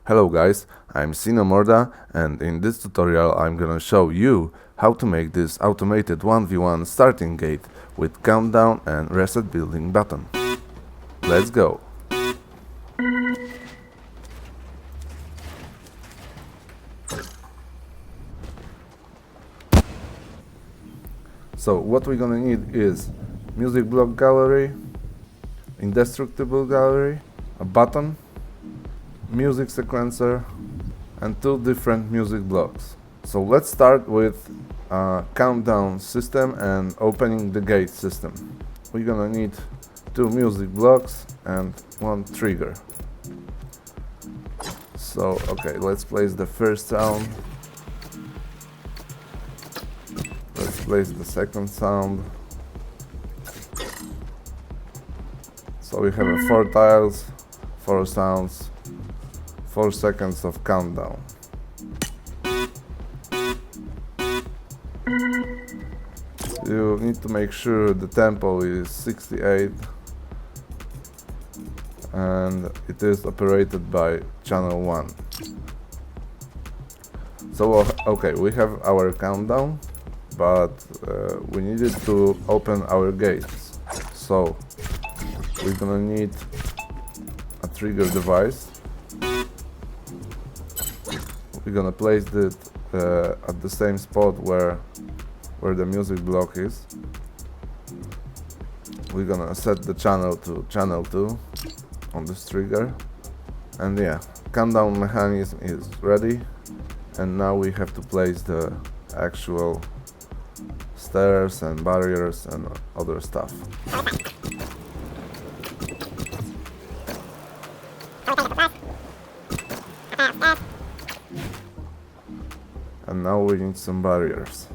Hello guys, I'm Sinomorda, and in this tutorial I'm gonna show you how to make this automated 1v1 starting gate with countdown and reset building button. Let's go! So what we're gonna need is music block gallery, indestructible gallery, a button, music sequencer, and two different music blocks. So let's start with countdown system and opening the gate system. We're gonna need two music blocks and one trigger. So okay, let's place the first sound. Let's place the second sound. So we have 4 tiles, 4 sounds, 4 seconds of countdown. You need to make sure the tempo is 68 and it is operated by channel 1. So okay, we have our countdown, but we needed to open our gates. So we're gonna need a trigger device. We're gonna place it at the same spot where the music block is. We're gonna set the channel to channel 2 on this trigger, and yeah, countdown mechanism is ready, and now we have to place the actual stairs and barriers and other stuff. And now we need some barriers.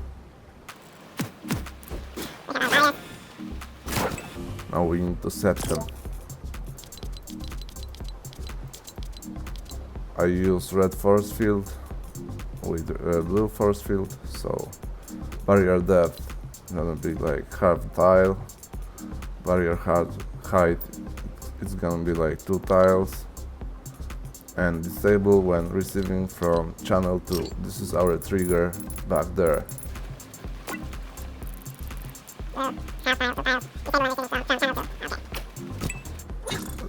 Now we need to set them. I use red force field with blue force field, so barrier depth gonna be like half tile. Barrier height it's gonna be like 2 tiles. And disable when receiving from channel 2. This is our trigger back there.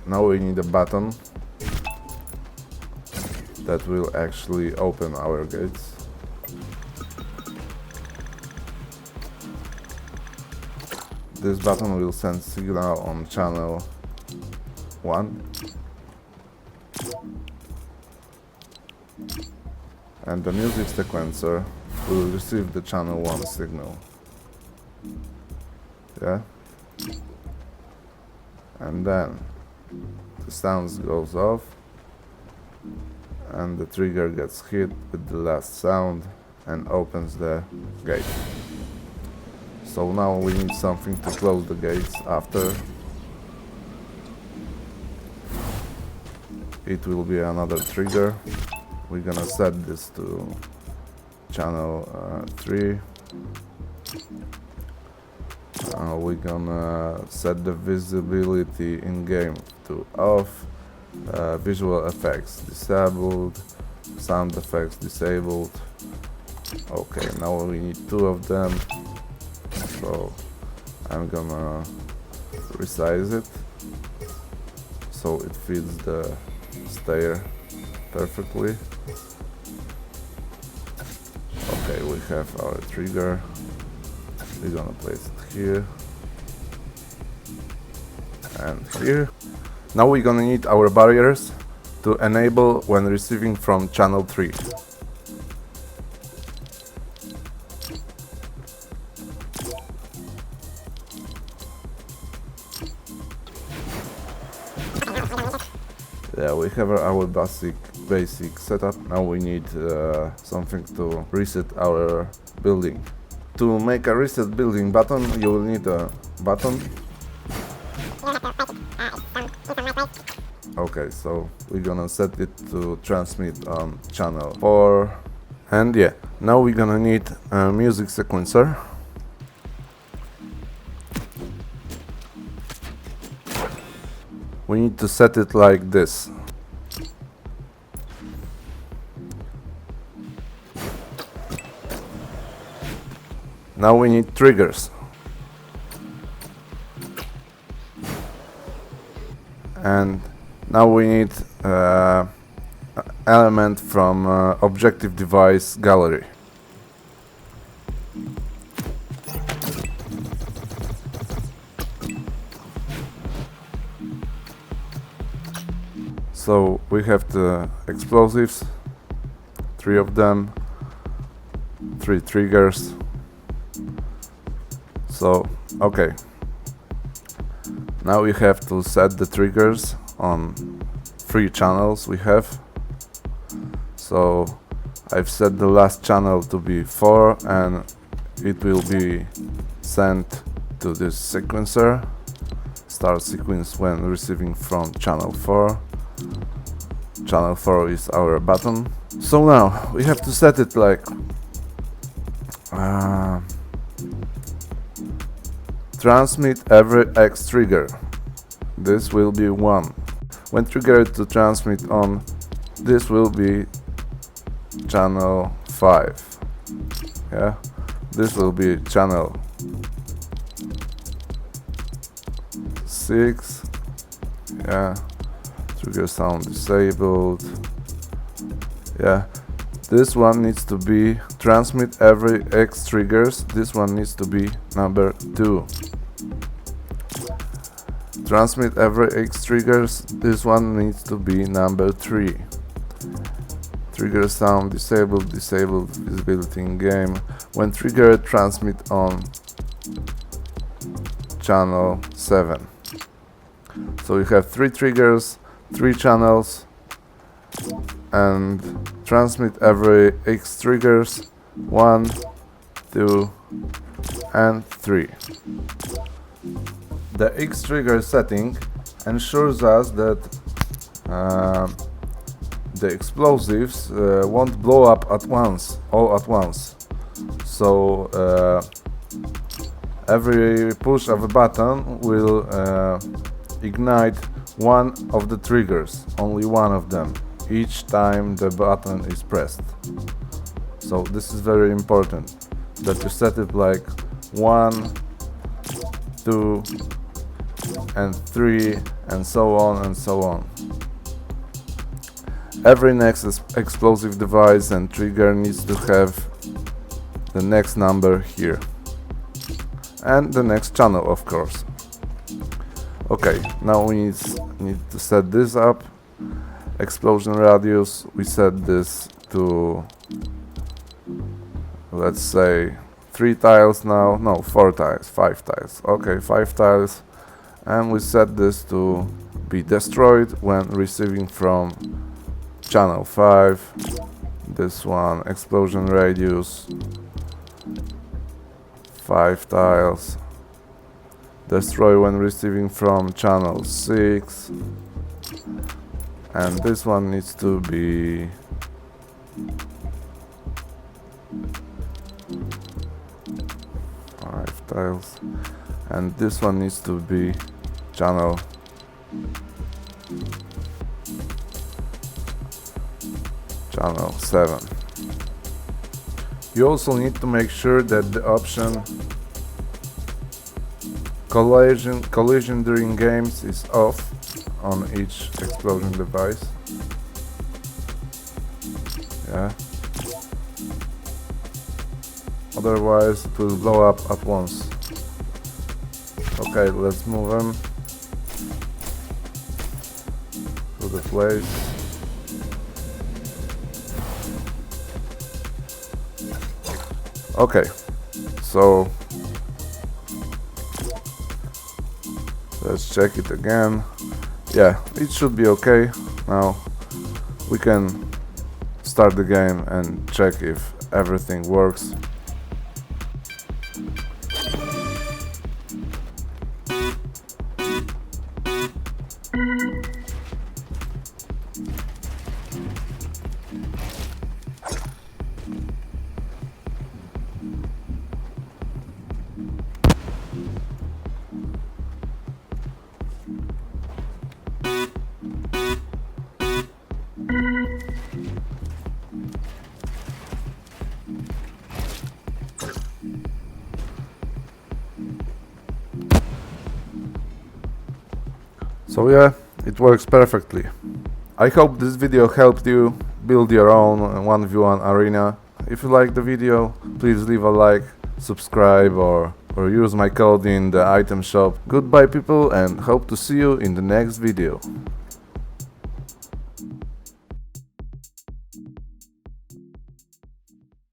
Now we need a button that will actually open our gates. This button will send signal on channel 1. And the music sequencer will receive the channel 1 signal. Yeah? And then the sounds goes off and the trigger gets hit with the last sound and opens the gate. So now we need something to close the gates after. It will be another trigger. We're gonna set this to channel 3. We're gonna set the visibility in game to off, visual effects disabled, sound effects disabled. Okay, now we need 2 of them, so I'm gonna resize it so it fits the stair perfectly. Okay, we have our trigger. We're gonna place it here and here. Now we're gonna need our barriers to enable when receiving from channel 3. Yeah, we have our basic setup. Now we need something to reset our building. To make a reset building button, you will need a button. Okay, so we're gonna set it to transmit on channel 4. And yeah, now we're gonna need a music sequencer. We need to set it like this. Now we need triggers. And now we need element from objective device gallery. So we have the explosives, 3 of them, 3 triggers. So, okay. Now we have to set the triggers on 3 channels we have. So I've set the last channel to be 4 and it will be sent to this sequencer. Start sequence when receiving from channel 4. Channel 4 is our button. So now we have to set it like transmit every X trigger. This will be 1. When triggered to transmit on, this will be channel 5. Yeah, this will be channel 6. Yeah, trigger sound disabled. Yeah, this one needs to be transmit every X triggers. This one needs to be number 2. Transmit every X triggers. This one needs to be number 3. Trigger sound disabled, disabled visibility in game. When triggered, transmit on channel 7. So we have 3 triggers, 3 channels, and transmit every X triggers 1, 2, and 3. The X trigger setting ensures us that the explosives won't blow up at once, all at once. So every push of a button will ignite one of the triggers, only one of them, each time the button is pressed. So this is very important, that you set it like 1, 2, and 3, and so on and so on. Every next explosive device and trigger needs to have the next number here, and the next channel, of course. Okay, now we need to set this up. Explosion radius, we set this to, let's say, 3 tiles now, no, 4 tiles, 5 tiles, okay, 5 tiles, and we set this to be destroyed when receiving from channel 5. This one, explosion radius, 5 tiles, destroy when receiving from channel 6, and this one needs to be tiles, and this one needs to be channel 7. You also need to make sure that the option collision during games is off on each explosion device. Yeah. Otherwise it will blow up at once. Okay, let's move them to the place. Okay, so let's check it again. Yeah, it should be okay. Now we can start the game and check if everything works. So yeah, it works perfectly. I hope this video helped you build your own 1v1 arena. If you like the video, please leave a like, subscribe or use my code in the item shop. Goodbye people, and hope to see you in the next video.